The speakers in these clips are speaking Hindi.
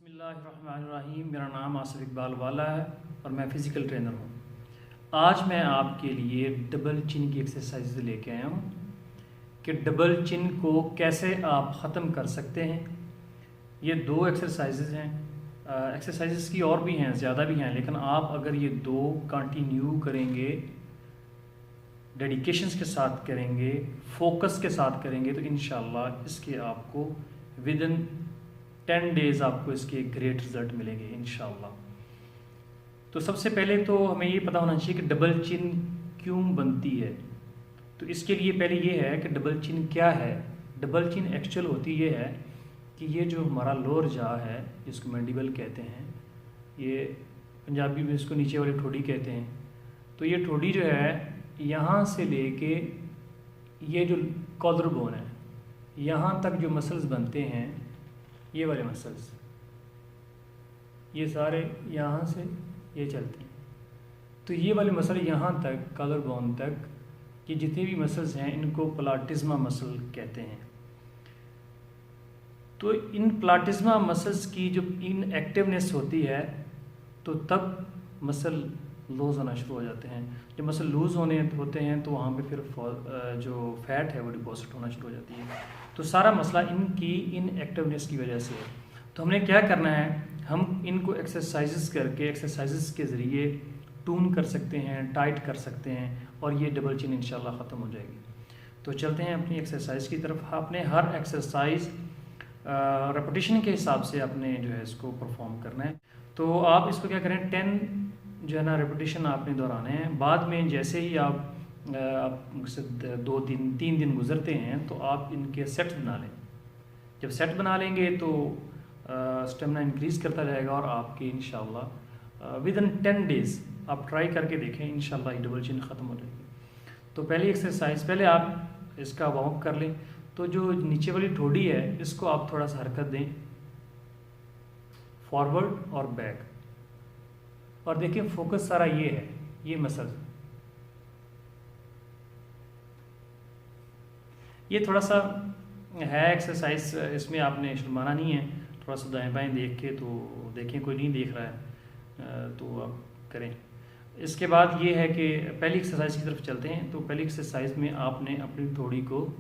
बिस्मिल्लाहिर्रहमानिर्रहीम। मेरा नाम आसिफ इकबाल वाला है और मैं फ़िज़िकल ट्रेनर हूँ। आज मैं आपके लिए डबल चिन की एक्सरसाइज लेके आया हूँ कि डबल चिन को कैसे आप ख़त्म कर सकते हैं। ये दो एक्सरसाइजेज हैं। एक्सरसाइजेज की और भी हैं, ज़्यादा भी हैं, लेकिन आप अगर ये दो कंटिन्यू करेंगे, डेडिकेशंस के साथ करेंगे, फोकस के साथ करेंगे, तो इंशाल्लाह इसके आपको विद इन 10 डेज़ आपको इसके ग्रेट रिजल्ट मिलेंगे इंशाल्लाह। तो सबसे पहले तो हमें ये पता होना चाहिए कि डबल चिन क्यों बनती है। तो इसके लिए पहले ये है कि डबल चिन क्या है। डबल चिन एक्चुअल होती ये है कि ये जो हमारा लोअर जा है, जिसको मैंडिबल कहते हैं, ये पंजाबी में इसको नीचे वाली ठोड़ी कहते हैं। तो ये ठोड़ी जो है यहाँ से लेके ये जो कॉलर बोन है, यहाँ तक जो मसल्स बनते हैं, ये वाले मसल्स, ये सारे यहाँ से ये चलते हैं। तो ये वाले मसल यहाँ तक, कॉलर बोन तक, ये जितने भी मसल्स हैं इनको प्लाटिज्मा मसल कहते हैं। तो इन प्लाटिज्मा मसल्स की जो इनएक्टिवनेस होती है तो तब मसल लूज़ होना शुरू हो जाते हैं। जब मसल लूज़ होते हैं तो वहाँ पे फिर जो फैट है वो डिपॉजिट होना शुरू हो जाती है। तो सारा मसला इनकी इनएक्टिवनेस की वजह से है। तो हमने क्या करना है, हम इनको एक्सरसाइजेस करके, एक्सरसाइजेस के ज़रिए टून कर सकते हैं, टाइट कर सकते हैं और ये डबल चिन इंशाल्लाह ख़त्म हो जाएगी। तो चलते हैं अपनी एक्सरसाइज की तरफ। आपने हर एक्सरसाइज रेपिटेशन के हिसाब से आपने जो है इसको परफॉर्म करना है। तो आप इसको क्या करें, 10 जो है ना रेपिटेशन आपने दोहराने हैं। बाद में जैसे ही आप 2-3 दिन गुजरते हैं तो आप इनके सेट्स बना लें। जब सेट बना लेंगे तो स्टेमिना इंक्रीज़ करता जाएगा और आपके इंशाल्लाह विद इन 10 डेज़ आप ट्राई करके देखें, इंशाल्लाह डबल चिन ख़त्म हो जाएगी। तो पहली एक्सरसाइज, पहले आप इसका वार्म अप कर लें। तो जो नीचे वाली ठोड़ी है इसको आप थोड़ा सा हरकत दें, फॉरवर्ड और बैक, और देखिए फोकस सारा ये है, ये मसल। ये थोड़ा सा है एक्सरसाइज, इसमें आपने शर्माना नहीं है। थोड़ा सा दाएं बाएं देख के, तो देखें कोई नहीं देख रहा है तो आप करें। इसके बाद ये है कि पहली एक्सरसाइज की तरफ चलते हैं। तो पहली एक्सरसाइज में आपने अपनी थोड़ी को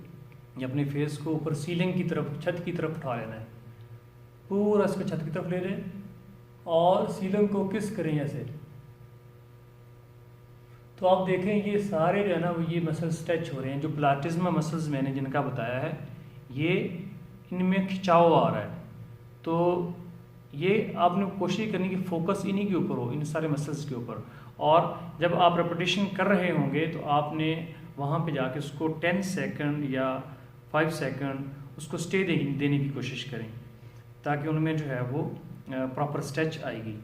या अपने फेस को ऊपर सीलिंग की तरफ, छत की तरफ उठा लेना है। पूरा इसको छत की तरफ ले लें और सीलिंग को किस करें ऐसे। तो आप देखें ये सारे जो है ना वो ये मसल स्ट्रेच हो रहे हैं। जो प्लाटिज्मा मसल्स मैंने जिनका बताया है, ये इनमें खिंचाव आ रहा है। तो ये आपने कोशिश करनी कि फोकस इन्हीं के ऊपर हो, इन सारे मसल्स के ऊपर। और जब आप रेपिटेशन कर रहे होंगे तो आपने वहाँ पे जाके उसको 10 सेकंड या 5 सेकंड उसको स्टे देने की कोशिश करें, ताकि उनमें जो है वो प्रॉपर स्ट्रेच आएगी।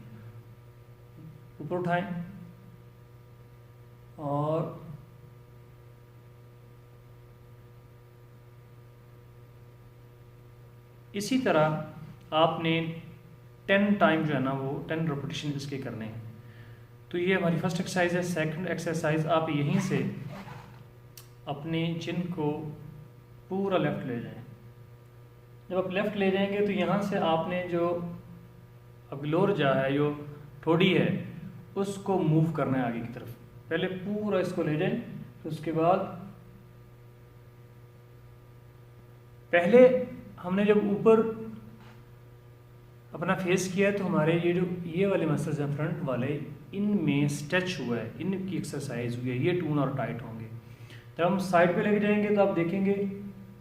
ऊपर उठाएं और इसी तरह आपने 10 टाइम जो है ना वो 10 रेपिटेशन इसके करने हैं। तो ये हमारी फर्स्ट एक्सरसाइज है। सेकंड एक्सरसाइज, आप यहीं से अपने चिन को पूरा लेफ्ट ले जाएं। जब आप लेफ्ट ले जाएंगे तो यहाँ से आपने जो अब लोअर जा है, जो ठोड़ी है, उसको मूव करना है आगे की तरफ। पहले पूरा इसको ले जाएं, फिर उसके बाद पहले हमने जब ऊपर अपना फेस किया तो हमारे ये वाले मसल्स हैं फ्रंट वाले, इनमें स्ट्रेच हुआ है, इनकी एक्सरसाइज हुई है, ये टून और टाइट होंगे। जब हम साइड पे लेके जाएंगे तो आप देखेंगे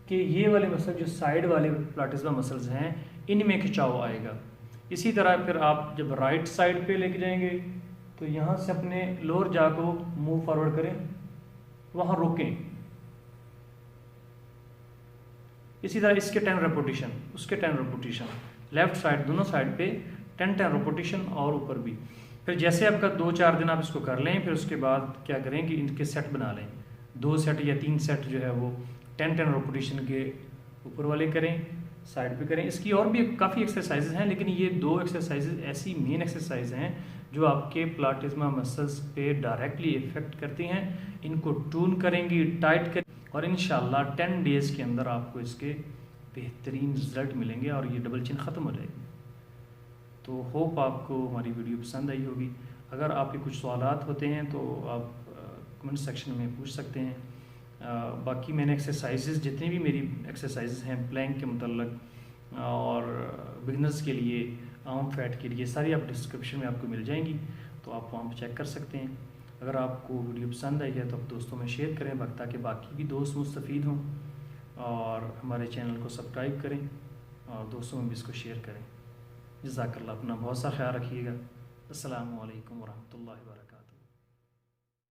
कि ये वाले मसल, जो साइड वाले प्लाटिज्मा मसल्स हैं, इनमें खिंचाव आएगा। इसी तरह फिर आप जब राइट साइड पे लेके जाएंगे तो यहाँ से अपने लोअर जा को मूव फॉरवर्ड करें, वहाँ रोकें। इसी तरह इसके 10 रेपिटेशन, उसके 10 रेपिटेशन, लेफ्ट साइड दोनों साइड पे 10 रेपिटेशन और ऊपर भी। फिर जैसे आपका 2-4 दिन आप इसको कर लें, फिर उसके बाद क्या करें कि इनके सेट बना लें। 2 सेट या 3 सेट जो है वो 10 रेपिटेशन के ऊपर वाले करें, साइड पे करें। इसकी और भी काफ़ी एक्सरसाइजेज हैं, लेकिन ये 2 एक्सरसाइजेज ऐसी मेन एक्सरसाइज हैं जो आपके प्लाटिज्मा मसल्स पे डायरेक्टली इफेक्ट करती हैं। इनको टून करेंगी, टाइट करें और इंशाल्लाह 10 डेज़ के अंदर आपको इसके बेहतरीन रिजल्ट मिलेंगे और ये डबल चिन ख़त्म हो जाएगी। तो होप आपको हमारी वीडियो पसंद आई होगी। अगर आपके कुछ सवालात होते हैं तो आप कमेंट सेक्शन में पूछ सकते हैं। बाकी मैंने एक्सरसाइजेज़ जितनी भी मेरी एक्सरसाइजेज़ हैं प्लैंक के मतलब और बिगनर्स के लिए, आर्म फैट के लिए, सारी आप डिस्क्रिप्शन में आपको मिल जाएंगी, तो आप वहाँ पर चेक कर सकते हैं। अगर आपको वीडियो पसंद आई है तो आप दोस्तों में शेयर करें ताकि बाकी भी दोस्त मुस्तफ़ीद हों, और हमारे चैनल को सब्सक्राइब करें और दोस्तों में भी इसको शेयर करें। जज़ाकल्लाह, अपना बहुत सा ख्याल रखिएगा। अस्सलामु अलैकुम वरहमतुल्लाहि वबरकातुहू।